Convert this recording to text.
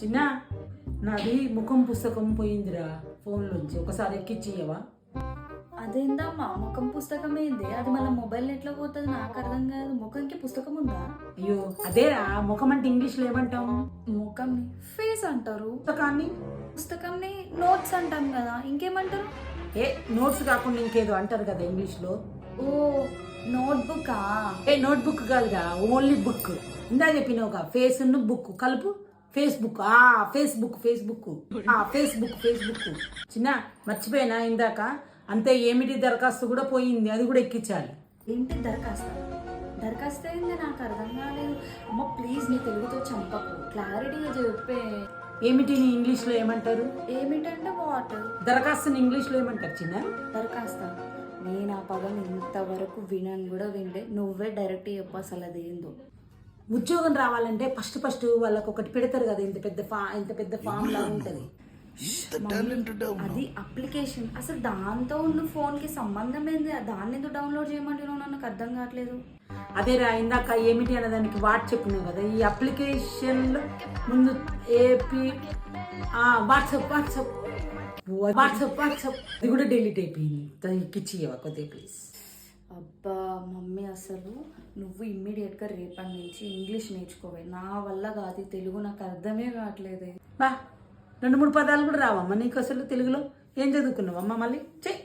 చిన్న నాది ముఖం పుస్తకం పోయిందిరా ఫోన్లోంచి ఒకసారి ఎక్కిచ్చియవా? అదేందమ్మా ముఖం పుస్తకం ఏంది? అది మళ్ళీ మొబైల్ ఎట్లా పోతుంది? నాకు అర్థం కాదు. ముఖంకి పుస్తకం ఉందా? అయ్యో అదేరా ముఖం అంటే ఇంగ్లీష్లో ఏమంటాం? ముఖంని ఫేస్ అంటారు, పుస్తకాన్ని పుస్తకంని నోట్స్ అంటాం కదా, ఇంకేమంటారు? ఏ నోట్స్ కాకుండా ఇంకేదో అంటారు కదా ఇంగ్లీష్లో. ఓ నోట్బుక్కా? ఏ నోట్బుక్ కాదురా, ఓన్లీ బుక్. ఇందా చెప్పినావుగా ఫేస్ బుక్ కలుపు. Facebook Facebook Facebook Facebook Facebook. చిన్న మర్చిపోయినా ఇందాక. అంతే, ఏమిటి దరఖాస్తు కూడా పోయింది, అది కూడా ఎక్కించాలి. ఏంటి దరఖాస్తు? దరఖాస్తు ఏంది? నాకు అర్థం కాలేదు. అమ్మ ప్లీజ్ నీ తెలుగుతో చంపకు, క్లారిటీగా చెప్పే. ఏమిటి నీ ఇంగ్లీష్లో ఏమంటారు? ఏమిటంటే వాట్? దరఖాస్తుని ఇంగ్లీష్లో ఏమంటారు చిన్న? దరఖాస్తా? నేను ఆ పదం ఇంతవరకు వినను కూడా వినలే. నువ్వే డైరెక్ట్ చెప్పు అసలు అది ఏందో. ఉద్యోగం రావాలంటే ఫస్ట్ వాళ్ళకి ఒకటి పెడతారు కదా, ఇంత పెద్ద ఫామ్ లాగా ఉంటుంది. అది అప్లికేషన్. అసలు దాంతో ఉన్న ఫోన్కి సంబంధం ఏంది? దాన్ని ఎందుకు డౌన్లోడ్ చేయమంటున్నావు? నాకు అర్థం కావట్లేదు. అదేరా ఇందాక ఏమిటి అన్నదానికి వాట్ చెప్పినావు కదా, ఈ అప్లికేషన్లో ముందు AP WhatsApp WhatsApp WhatsApp WhatsApp ఇది కూడా డిలీట్ అయిపోయింది. ఎక్కిచ్చియవా కొద్దిగా ప్లీజ్? అబ్బా మమ్మీ, అసలు నువ్వు ఇమ్మీడియట్గా రేపటి నుంచి ఇంగ్లీష్ నేర్చుకోవే. నా వల్ల కాదు, తెలుగు నాకు అర్థమే కావట్లేదు. బా 2-3 పదాలు కూడా రావమ్మా నీకు అసలు తెలుగులో? ఏం చదువుకున్నావమ్మా మళ్ళీ? చెయ్యి.